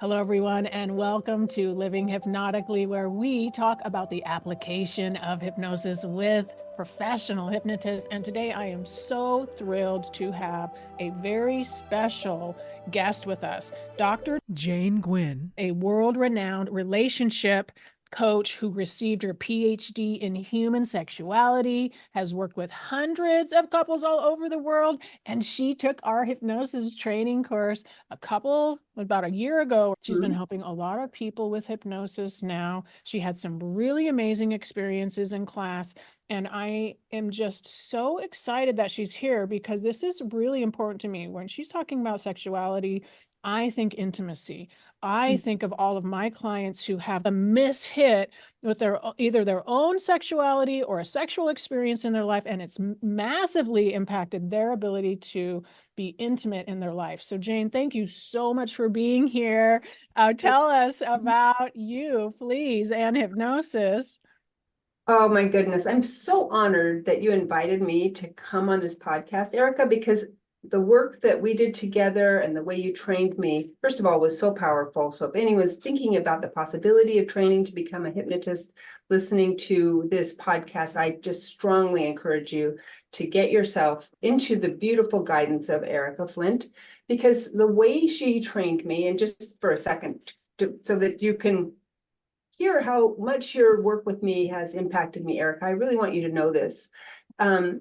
Hello, everyone, and welcome to Living Hypnotically, where we talk about the application of hypnosis with professional hypnotists. And today I am so thrilled to have a very special guest with us, Dr. Jane Guyn, a world-renowned relationship coach who received her PhD in human sexuality, has worked with hundreds of couples all over the world, and she took our hypnosis training course about a year ago. She's been helping a lot of people with hypnosis now. She had some really amazing experiences in class. And I am just so excited that she's here because this is really important to me. When she's talking about sexuality, I think intimacy. I think of all of my clients who have a mishit with either their own sexuality or a sexual experience in their life, and it's massively impacted their ability to be intimate in their life. So Jane, thank you so much for being here. Tell us about you, please, and hypnosis. Oh my goodness. I'm so honored that you invited me to come on this podcast, Erica, because the work that we did together and the way you trained me, first of all, was so powerful. So if anyone's thinking about the possibility of training to become a hypnotist, listening to this podcast, I just strongly encourage you to get yourself into the beautiful guidance of Erica Flint, because the way she trained me, and just for a second, so that you can hear how much your work with me has impacted me, Erica. I really want you to know this.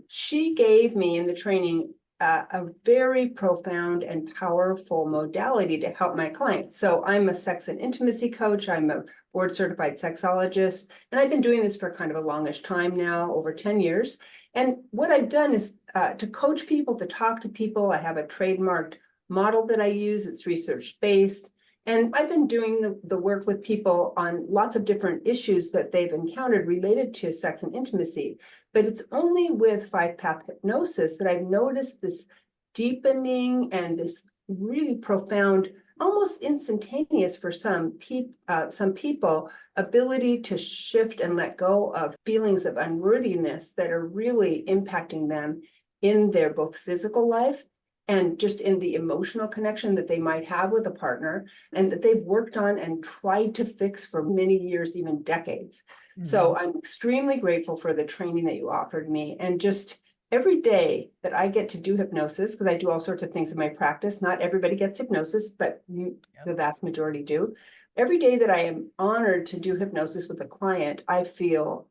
She gave me in the training a very profound and powerful modality to help my clients. So I'm a sex and intimacy coach. I'm a board certified sexologist, and I've been doing this for kind of a longish time now, over 10 years. And what I've done is to coach people, to talk to people. I have a trademarked model that I use. It's research-based. And I've been doing the work with people on lots of different issues that they've encountered related to sex and intimacy. But it's only with 5-path hypnosis that I've noticed this deepening and this really profound, almost instantaneous for some people, ability to shift and let go of feelings of unworthiness that are really impacting them in their both physical life and just in the emotional connection that they might have with a partner, and that they've worked on and tried to fix for many years, even decades. So I'm extremely grateful for the training that you offered me. And just every day that I get to do hypnosis, because I do all sorts of things in my practice, not everybody gets hypnosis, but the vast majority do. Every day that I am honored to do hypnosis with a client, I feel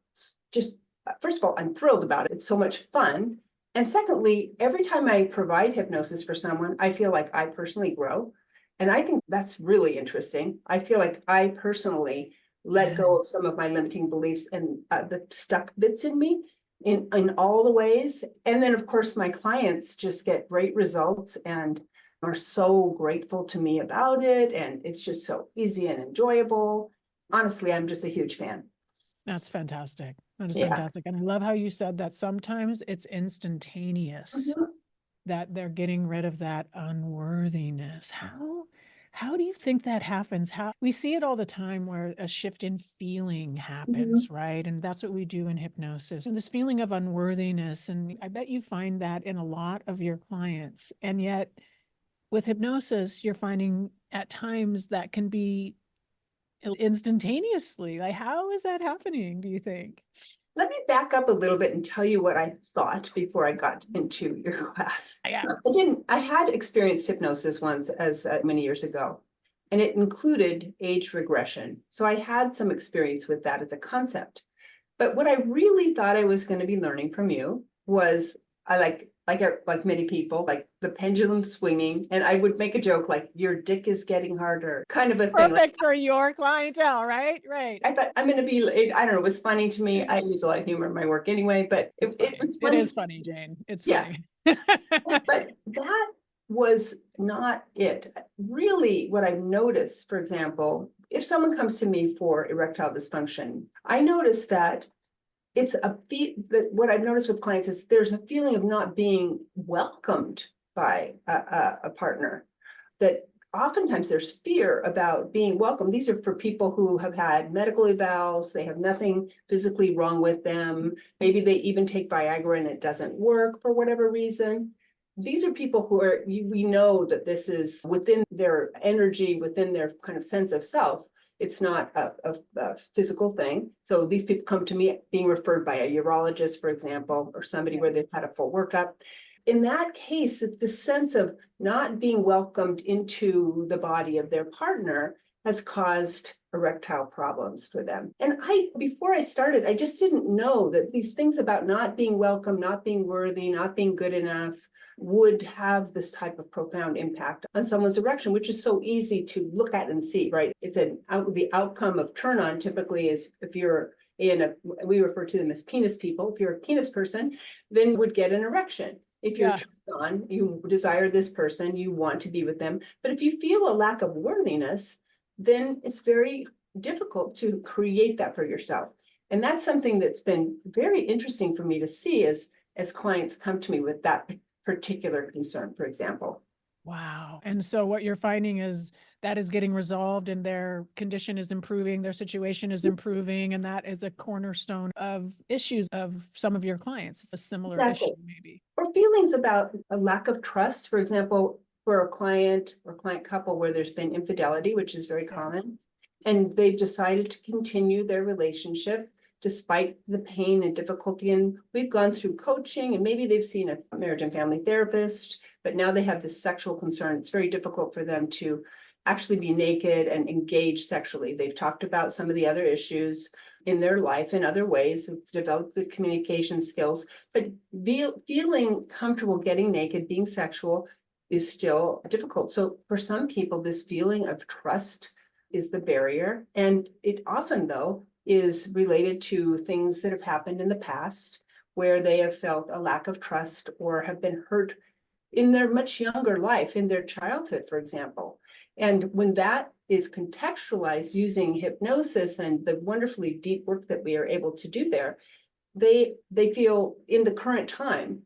just, first of all, I'm thrilled about it. It's so much fun. And secondly, every time I provide hypnosis for someone, I feel like I personally grow. And I think that's really interesting. I feel like I personally let go of some of my limiting beliefs and the stuck bits in me in all the ways. And then, of course, my clients just get great results and are so grateful to me about it. And it's just so easy and enjoyable. Honestly, I'm just a huge fan. That's fantastic. That is fantastic. And I love how you said that sometimes it's instantaneous, that they're getting rid of that unworthiness. How do you think that happens? How we see it all the time where a shift in feeling happens, right? And that's what we do in hypnosis. And this feeling of unworthiness. And I bet you find that in a lot of your clients. And yet with hypnosis, you're finding at times that can be instantaneously. Like, how is that happening, do you think? Let me back up a little bit and tell you what I thought before I got into your class. I had experienced hypnosis once as many years ago, and it included age regression. So I had some experience with that as a concept. But what I really thought I was going to be learning from you was I like many people, like the pendulum swinging, and I would make a joke like your dick is getting harder, kind of a thing. Perfect for your clientele, right? Right. I thought I'm going to be, I don't know, it was funny to me. I use a lot of humor in my work anyway, but it was funny. It is funny, Jane. It's funny. But that was not it. Really, what I noticed, for example, if someone comes to me for erectile dysfunction, I notice that what I've noticed with clients is there's a feeling of not being welcomed by a partner, that oftentimes there's fear about being welcomed. These are for people who have had medical evals, they have nothing physically wrong with them. Maybe they even take Viagra and it doesn't work for whatever reason. these are people who are, we know that this is within their energy, within their kind of sense of self. It's not a physical thing. So these people come to me being referred by a urologist, for example, or somebody where they've had a full workup. In that case, the sense of not being welcomed into the body of their partner has caused erectile problems for them. And before I started, I just didn't know that these things about not being welcome, not being worthy, not being good enough would have this type of profound impact on someone's erection, which is so easy to look at and see, right? It's the outcome of turn on typically is if you're we refer to them as penis people. If you're a penis person, then you would get an erection. If you're turned on, you desire this person, you want to be with them. But if you feel a lack of worthiness, then it's very difficult to create that for yourself. And that's something that's been very interesting for me to see as clients come to me with that particular concern, for example. Wow. And so what you're finding is that is getting resolved and their condition is improving, their situation is improving, and that is a cornerstone of issues of some of your clients. It's a similar issue, maybe. Or feelings about a lack of trust, for example, for a client or client couple where there's been infidelity, which is very common, and they've decided to continue their relationship despite the pain and difficulty. And we've gone through coaching, and maybe they've seen a marriage and family therapist, but now they have this sexual concern. It's very difficult for them to actually be naked and engage sexually. They've talked about some of the other issues in their life in other ways, developed good communication skills, but feeling comfortable getting naked, being sexual is still difficult. So for some people, this feeling of trust is the barrier. And it often, though, is related to things that have happened in the past where they have felt a lack of trust or have been hurt in their much younger life, in their childhood, for example. And when that is contextualized using hypnosis and the wonderfully deep work that we are able to do there, they feel in the current time,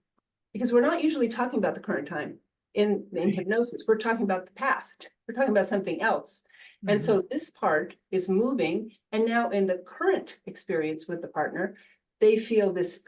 because we're not usually talking about the current time in hypnosis, we're talking about the past, we're talking about something else. And so this part is moving, and now in the current experience with the partner, they feel this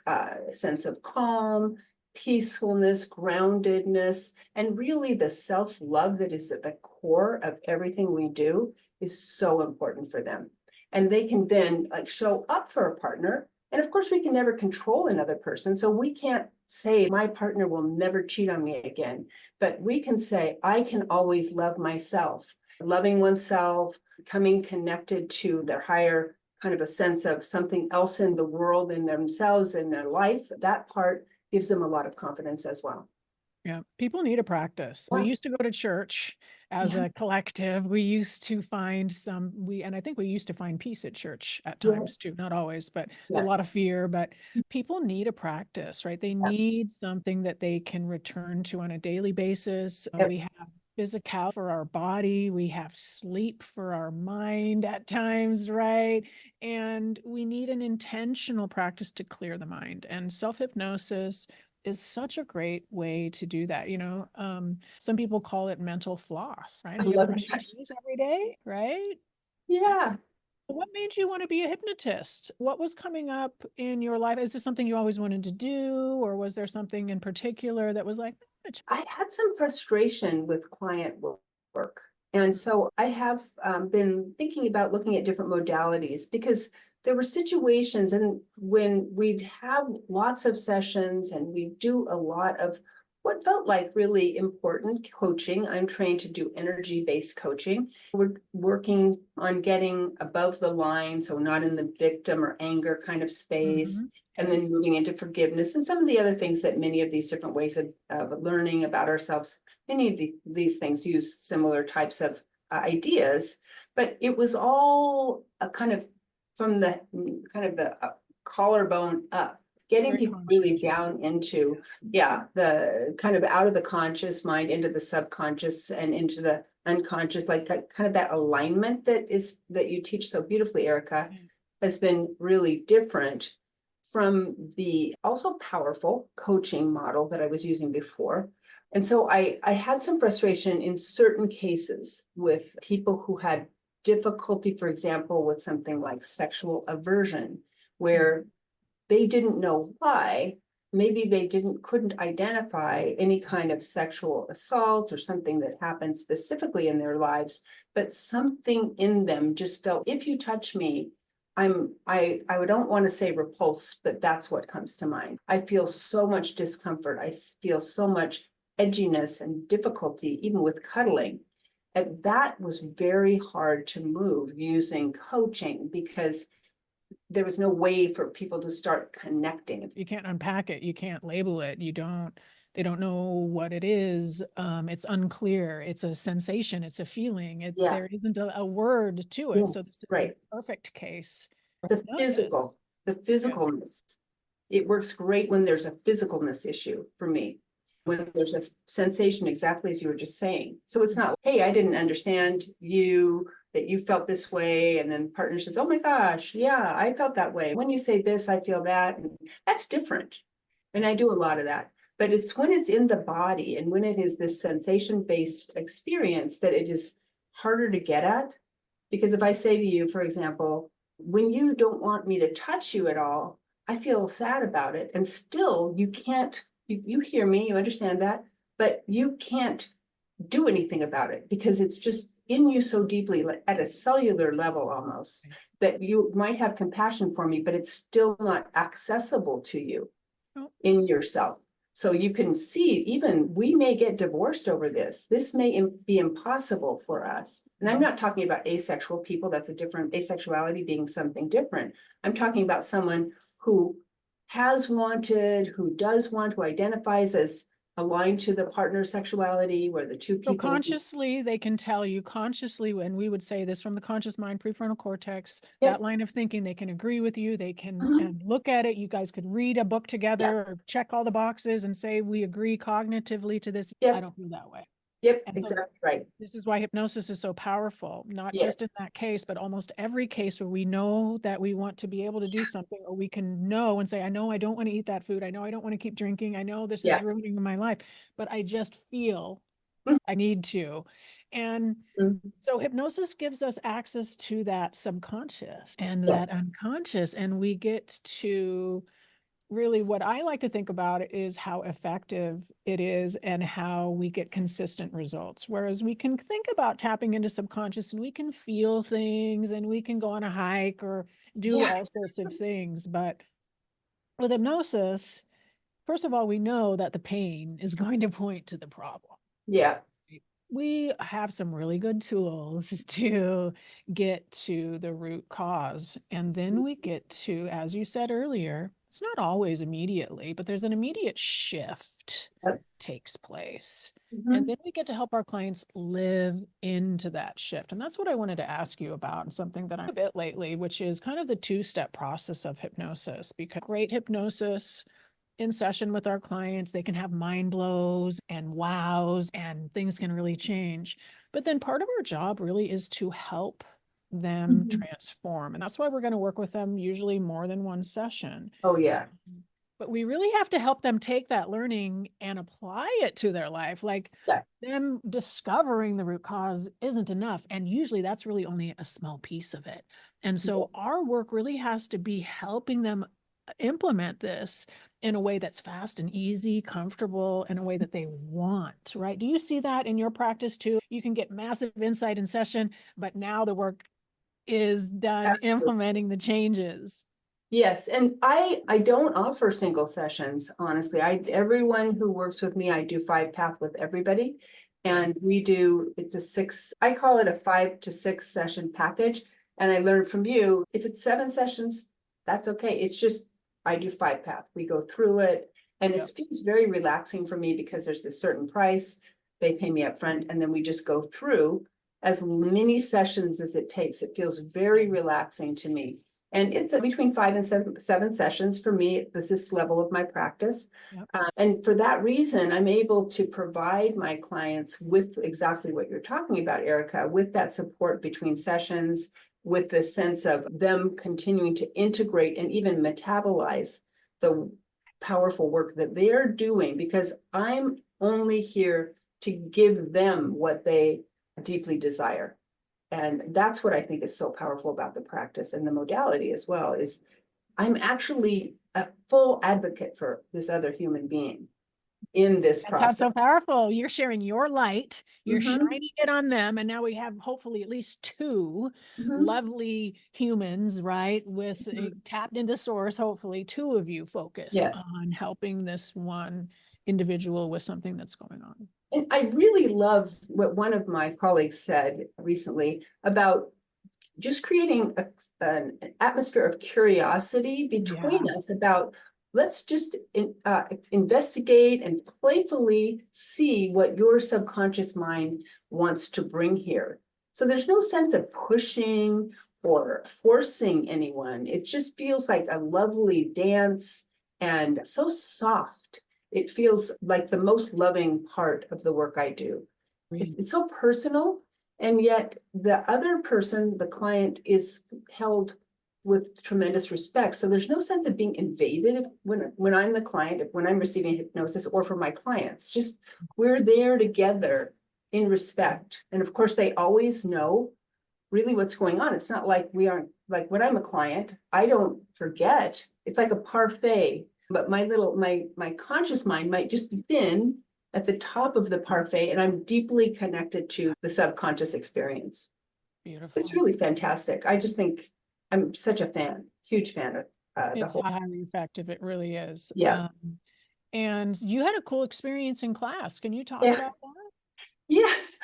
sense of calm, peacefulness, groundedness, and really the self-love that is at the core of everything we do is so important for them. And they can then show up for a partner. And of course, we can never control another person. So we can't say, my partner will never cheat on me again. But we can say, I can always love myself. Loving oneself, becoming connected to their higher kind of a sense of something else in the world, in themselves, in their life, that part gives them a lot of confidence as well. Yeah, people need a practice. We used to go to church as a collective. We used to find and I think we used to find peace at church at times too, not always, but a lot of fear. But people need a practice, right? They need something that they can return to on a daily basis. We have physical for our body, we have sleep for our mind at times, right? And we need an intentional practice to clear the mind. And self-hypnosis is such a great way to do that. Some people call it mental floss, right? You brush your teeth every day, right? Yeah. What made you want to be a hypnotist? What was coming up in your life? Is this something you always wanted to do, or was there something in particular that was like, I had some frustration with client work. And so I have been thinking about looking at different modalities, because there were situations and when we'd have lots of sessions and we do a lot of what felt like really important coaching. I'm trained to do energy-based coaching. We're working on getting above the line, so not in the victim or anger kind of space, and then moving into forgiveness and some of the other things that many of these different ways of learning about ourselves, many of these things use similar types of ideas, but it was all a kind of from the collarbone up. Getting people really down into, the kind of out of the conscious mind into the subconscious and into the unconscious, like kind of that alignment that you teach so beautifully, Erica, has been really different from the also powerful coaching model that I was using before. And so I had some frustration in certain cases with people who had difficulty, for example, with something like sexual aversion, where they didn't know why, maybe they couldn't identify any kind of sexual assault or something that happened specifically in their lives, but something in them just felt, if you touch me, I don't want to say repulsed, but that's what comes to mind. I feel so much discomfort. I feel so much edginess and difficulty, even with cuddling. And that was very hard to move using coaching because there was no way for people to start connecting. You can't unpack it. You can't label it. They don't know what it is. It's unclear. It's a sensation. It's a feeling. Yeah. There isn't a word to it. Yes, So this is right. a perfect case. The Hypnosis. physicalness. It works great when there's a physicalness issue for me, when there's a sensation, exactly as you were just saying. So it's not, hey, I didn't understand you, that you felt this way. And then partner says, oh my gosh, yeah, I felt that way. When you say this, I feel that. And that's different. And I do a lot of that. But it's when it's in the body and when it is this sensation-based experience that it is harder to get at. Because if I say to you, for example, when you don't want me to touch you at all, I feel sad about it. And still you can't, you hear me, you understand that, but you can't do anything about it because it's just in you so deeply, like at a cellular level almost, that you might have compassion for me, but it's still not accessible to you in yourself. So you can see, even we may get divorced over this. This may be impossible for us. And I'm not talking about asexual people. That's a different, asexuality being something different. I'm talking about someone who has wanted, who does want, who identifies as aligned to the partner sexuality, where the two people. So consciously, they can tell you consciously, when we would say this from the conscious mind, prefrontal cortex, that line of thinking, they can agree with you. They can and look at it. You guys could read a book together or check all the boxes and say, we agree cognitively to this. I don't feel that way. Yep, And exactly so right. this is why hypnosis is so powerful, not just in that case, but almost every case where we know that we want to be able to do something, or we can know and say, I know I don't want to eat that food. I know I don't want to keep drinking. I know this is ruining my life, but I just feel I need to. And so hypnosis gives us access to that subconscious and that unconscious, and we get to really, what I like to think about is how effective it is and how we get consistent results. Whereas we can think about tapping into subconscious and we can feel things and we can go on a hike or do all sorts of things. But with hypnosis, first of all, we know that the pain is going to point to the problem. Yeah. We have some really good tools to get to the root cause. And then we get to, as you said earlier, it's not always immediately, but there's an immediate shift takes place. And then we get to help our clients live into that shift. And that's what I wanted to ask you about, and something that I'm a bit lately, which is kind of the two-step process of hypnosis. Because great hypnosis in session with our clients, they can have mind blows and wows, and things can really change. But then part of our job really is to help them transform. And that's why we're going to work with them usually more than one session. Oh, yeah. But we really have to help them take that learning and apply it to their life. Like them discovering the root cause isn't enough. And usually that's really only a small piece of it. And so our work really has to be helping them implement this in a way that's fast and easy, comfortable, in a way that they want, right? Do you see that in your practice too? You can get massive insight in session, but now the work is done implementing the changes. Yes, and I don't offer single sessions, honestly. Everyone who works with me, I do 5-path with everybody. And it's a 6, I call it a 5 to 6 session package. And I learned from you, if it's 7 sessions, that's okay. It's just, I do 5-path. We go through it, and it feels very relaxing for me because there's a certain price. They pay me up front, and then we just go through as many sessions as it takes. It feels very relaxing to me. And it's between 5 and 7 sessions for me at this level of my practice. And for that reason, I'm able to provide my clients with exactly what you're talking about, Erica, with that support between sessions, with the sense of them continuing to integrate and even metabolize the powerful work that they're doing, because I'm only here to give them what they deeply desire. And that's what I think is so powerful about the practice and the modality as well, is I'm actually a full advocate for this other human being in this That sounds process. so powerful. You're sharing your light, you're Mm-hmm, shining it on them. And now we have hopefully at least two mm-hmm, lovely humans, right? With mm-hmm. tapped into source, hopefully two of you focused Yeah. on helping this one individual with something that's going on. And I really love what one of my colleagues said recently about just creating an atmosphere of curiosity between Yeah. us about let's just investigate and playfully see what your subconscious mind wants to bring here. So there's no sense of pushing or forcing anyone. It just feels like a lovely dance and so soft. It feels like the most loving part of the work I do. It's so personal, and yet the other person, the client, is held with tremendous respect. So there's no sense of being invaded when I'm the client, when I'm receiving hypnosis, or for my clients. Just we're there together in respect. And of course, they always know really what's going on. It's not like we aren't, like when I'm a client, I don't forget. It's like a parfait, but my conscious mind might just be thin at the top of the parfait, and I'm deeply connected to the subconscious experience. It's Beautiful. really fantastic. I just think I'm such a fan, huge fan of the It's whole. highly effective. It really is. Yeah, And you had a cool experience in class. Can you talk yeah, about that? yes.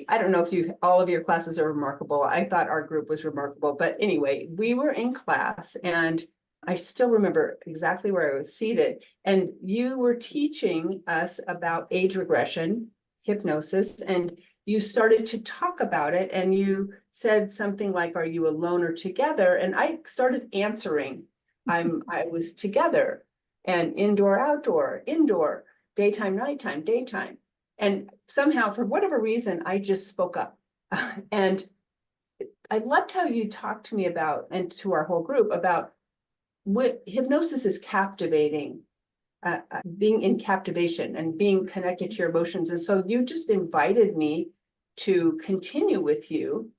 I don't know if all of your classes are remarkable. I thought our group was remarkable, but anyway, we were in class and I still remember exactly where I was seated, and you were teaching us about age regression, hypnosis, and you started to talk about it, and you said something like, "Are you alone or together?" And I started answering, I was together, and indoor, outdoor, indoor, daytime, nighttime, daytime. And somehow, for whatever reason, I just spoke up. And I loved how you talked to me about, and to our whole group, about what hypnosis is captivating, being in captivation and being connected to your emotions. And so you just invited me to continue with you.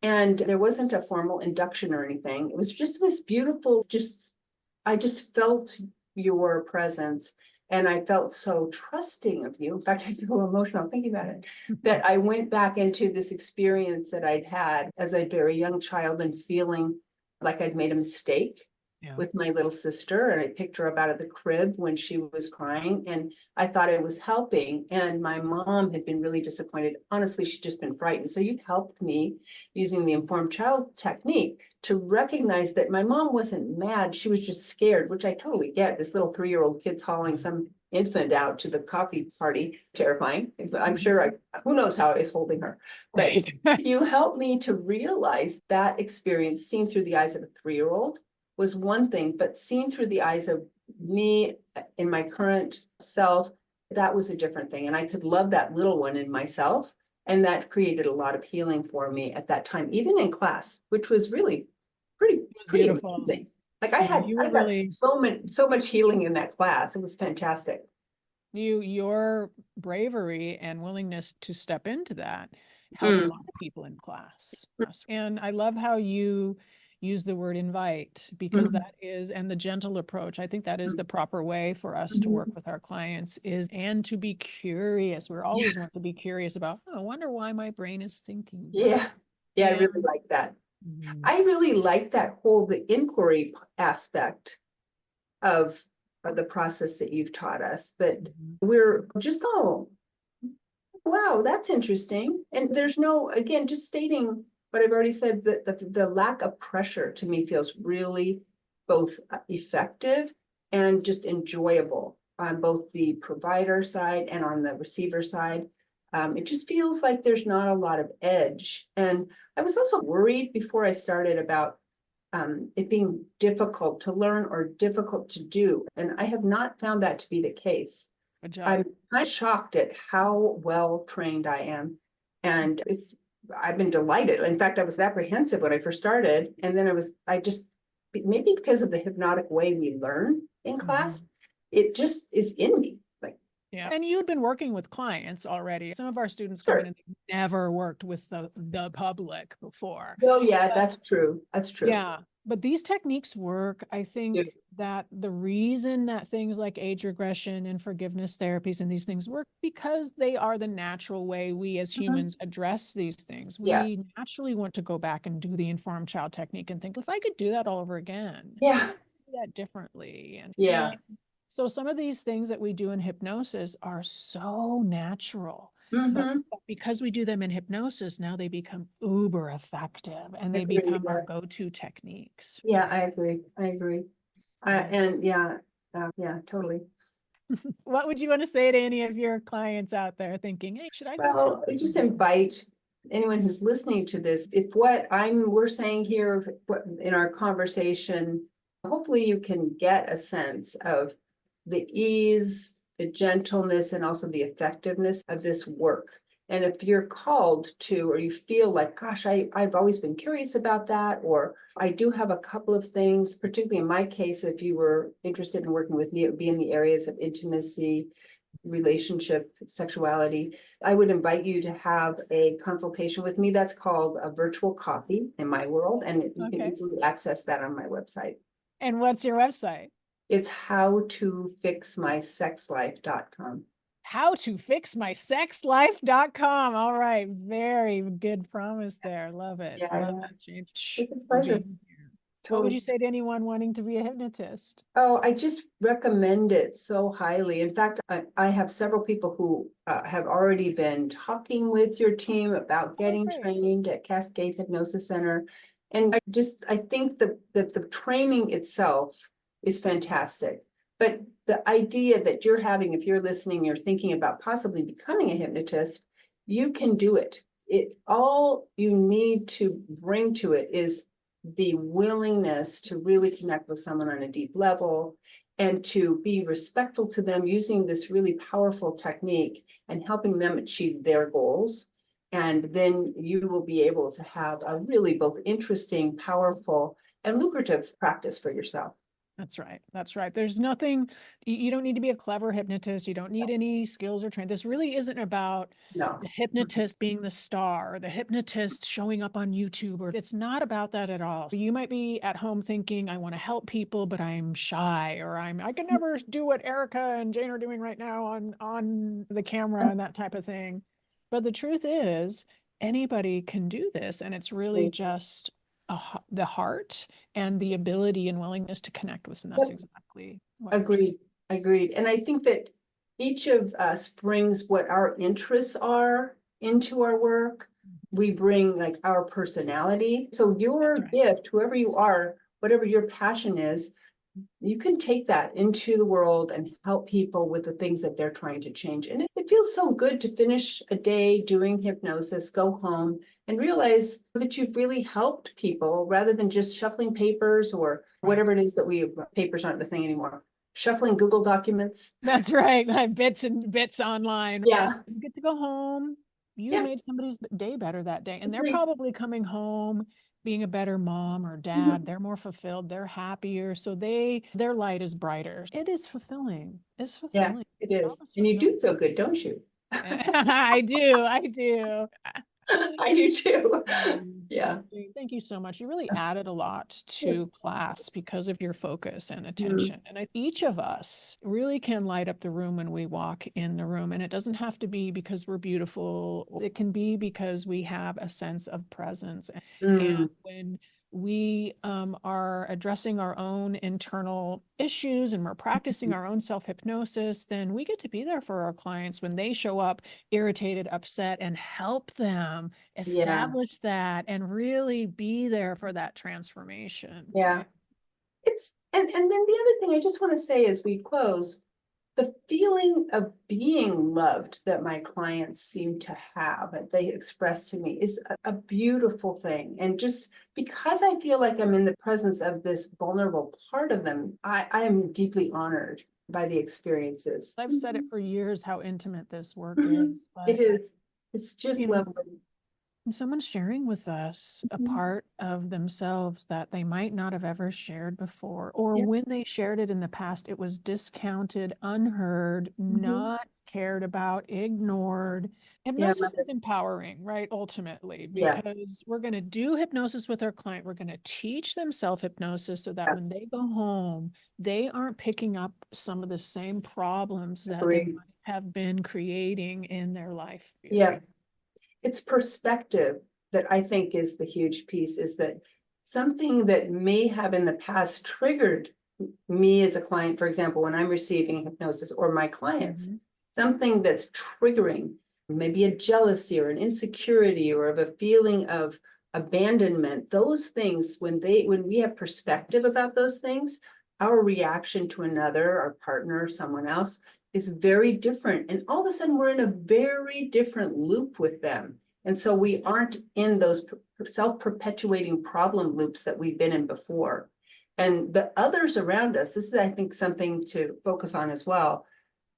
And there wasn't a formal induction or anything. It was just this beautiful, I just felt your presence. And I felt so trusting of you. In fact, I feel emotional thinking about it, that I went back into this experience that I'd had as a very young child and feeling like I'd made a mistake Yeah. with my little sister. And I picked her up out of the crib when she was crying. And I thought I was helping. And my mom had been really disappointed. Honestly, she'd just been frightened. So you helped me using the informed child technique to recognize that my mom wasn't mad. She was just scared, which I totally get. This little 3-year-old kid's hauling some infant out to the coffee party, terrifying. I'm sure who knows how I was holding her. But Right. you helped me to realize that experience seen through the eyes of a 3-year-old was one thing, but seen through the eyes of me in my current self, that was a different thing. And I could love that little one in myself. And that created a lot of healing for me at that time, even in class, which was really It was pretty beautiful. amazing. Like Yeah, I got so much healing in that class. It was fantastic. your bravery and willingness to step into that helped a Mm, lot of people in class. And I love how you use the word invite, because mm, that is, and the gentle approach. I think that is mm, the proper way for us to work mm. with our clients is, and to be curious. We're Yeah, always want to be curious about, oh, I wonder why my brain is thinking that. yeah, yeah. I really And like that. mhm, I really like that whole the inquiry aspect of the process that you've taught us. That mhm. we're just wow, that's interesting. And there's no, again, just stating what I've already said, that the lack of pressure to me feels really both effective and just enjoyable on both the provider side and on the receiver side. It just feels like there's not a lot of edge. And I was also worried before I started about it being difficult to learn or difficult to do. And I have not found that to be the case. Good job. I'm kind of shocked at how well trained I am. And I've been delighted. In fact, I was apprehensive when I first started. And then I just, maybe because of the hypnotic way we learn in class, Mhm. it just is in me. Like, Yeah. And you'd been working with clients already. Some of our students come in sure. and they've never worked with the public before. Oh, yeah, But that's true. That's true. yeah, But these techniques work. I Yeah. think that the reason that things like age regression and forgiveness therapies and these things work because they are the natural way we as Mhm. humans address these things. Yeah. We naturally want to go back and do the informed child technique and think, if I could do that all over again, how Yeah. would I do that differently? And Yeah. so some of these things that we do in hypnosis are so natural. But Hmm. because we do them in hypnosis, now they become uber effective and they Agree. become our go-to techniques. Yeah, I agree. I agree. Yeah. And yeah, yeah, totally. What would you want to say to any of your clients out there thinking, hey, should I do Well, I just invite anyone who's listening to this, if what we're saying here, what in our conversation, hopefully you can get a sense of the ease, the gentleness, and also the effectiveness of this work. And if you're called to, or you feel like, gosh, I've always been curious about that, or I do have a couple of things, particularly in my case, if you were interested in working with me, it would be in the areas of intimacy, relationship, sexuality, I would invite you to have a consultation with me. That's called a virtual coffee in my world, and you can Okay. easily access that on my website. And what's your website? It's howtofixmysexlife.com. Howtofixmysexlife.com. All right. Very good promise there. Love it. Yeah, Love yeah. it, James. Shh, It's a we're pleasure. being here. What would Totally. you say to anyone wanting to be a hypnotist? Oh, I just recommend it so highly. In fact, I have several people who have already been talking with your team about Oh, getting great. trained at Cascade Hypnosis Center. And I think that the training itself is fantastic. But the idea that you're having, if you're listening, you're thinking about possibly becoming a hypnotist, you can do it. All you need to bring to it is the willingness to really connect with someone on a deep level and to be respectful to them using this really powerful technique and helping them achieve their goals. And then you will be able to have a really both interesting, powerful, and lucrative practice for yourself. That's right. That's right. There's nothing, you don't need to be a clever hypnotist. You don't need any skills or training. This really isn't about No. the hypnotist being the star, or the hypnotist showing up on YouTube, or it's not about that at all. You might be at home thinking, I want to help people, but I'm shy, or I can never do what Erica and Jane are doing right now on the camera and that type of thing. But the truth is, anybody can do this, and it's really just the heart and the ability and willingness to connect with. And that's Yep. exactly what you're saying. Agreed. Agreed. And I think that each of us brings what our interests are into our work. We bring like our personality. So That's your right. gift, whoever you are, whatever your passion is, you can take that into the world and help people with the things that they're trying to change. And it feels so good to finish a day doing hypnosis, go home and realize that you've really helped people rather than just shuffling papers or Right. whatever it is papers aren't the thing anymore. Shuffling Google documents. That's right. Like bits and bits online. Yeah. You get to go home. You Yeah. made somebody's day better that day. And they're Agreed. probably coming home being a better mom or dad. Mhm. They're more fulfilled. They're happier. So their light is brighter. It is fulfilling. It's Yeah, fulfilling. it is. Job is And you fulfilling. do feel good, don't you? I do. I do. I do too. Yeah. Thank you so much. You really added a lot to class because of your focus and Mhm. attention. And each of us really can light up the room when we walk in the room. And it doesn't have to be because we're beautiful. It can be because we have a sense of presence. And Mm. when we are addressing our own internal issues and we're practicing our own self-hypnosis, then we get to be there for our clients when they show up irritated, upset, and help them Yeah. establish that and really be there for that transformation. Yeah. It's and then the other thing I just want to say as we close, the feeling of being loved that my clients seem to have, that they express to me, is a beautiful thing. And just because I feel like I'm in the presence of this vulnerable part of them, I am deeply honored by the experiences. I've said it for years how intimate this work Mhm. is, It but is. It's just you know, lovely. And someone's sharing with us a part of themselves that they might not have ever shared before, or Yeah. when they shared it in the past, it was discounted, unheard, not cared about, ignored. Yeah, Hypnosis is empowering, right? Ultimately, yeah, because we're going to do hypnosis with our client. We're going to teach them self-hypnosis so that yeah. when they go home, they aren't picking up some of the same problems that they Agreed. might have been creating in their life, you Yeah. see. It's perspective that I think is the huge piece, is that something that may have in the past triggered me as a client, for example, when I'm receiving hypnosis, or my clients, something that's triggering, maybe a jealousy or an insecurity or of a feeling of abandonment, those things, when we have perspective about those things, our reaction to another, our partner, someone else, is very different. And all of a sudden we're in a very different loop with them. And so we aren't in those self-perpetuating problem loops that we've been in before. And the others around us, this is, I think, something to focus on as well.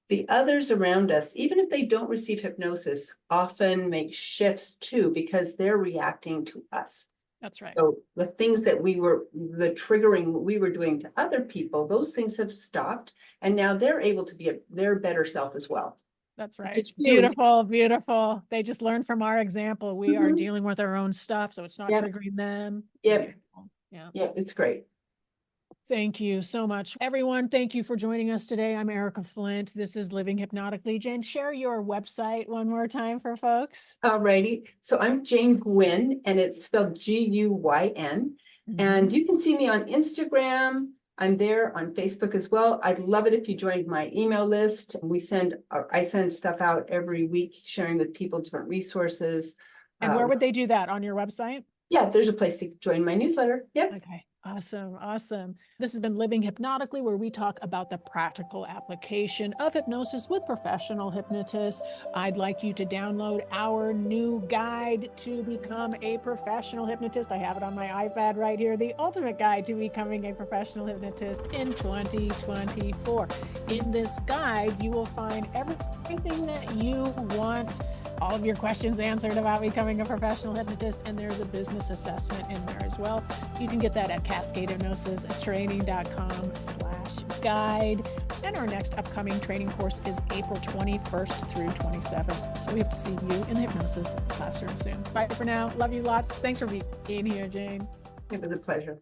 The others around us, even if they don't receive hypnosis, often make shifts too, because they're reacting to us. That's right. So the things that the triggering we were doing to other people, those things have stopped. And now they're able to be their better self as well. That's right. It's really, Beautiful, beautiful. They just learn from our example. We are dealing with our own stuff, so it's not yeah, triggering them. yeah, Beautiful. Yeah. yeah, it's great. Thank you so much. Everyone, thank you for joining us today. I'm Erica Flint. This is Living Hypnotically. Jane, share your website one more time for folks. Alrighty. So I'm Jane Guyn, and it's spelled Guyn. And you can see me on Instagram. I'm there on Facebook as well. I'd love it if you joined my email list. I send stuff out every week, sharing with people different resources. And where would they do that? On your website? Yeah, there's a place to join my newsletter. Yep. Okay. Awesome. Awesome. This has been Living Hypnotically, where we talk about the practical application of hypnosis with professional hypnotists. I'd like you to download our new guide to become a professional hypnotist. I have it on my iPad right here, the ultimate guide to becoming a professional hypnotist in 2024. In this guide, you will find everything that you want, all of your questions answered about becoming a professional hypnotist, and there's a business assessment in there as well. You can get that at cascadehypnosis.training.com/guide. And our next upcoming training course is April 21st through 27th. So we hope to see you in the hypnosis classroom soon. Bye for now. Love you lots. Thanks for being here, Jane. It was a pleasure.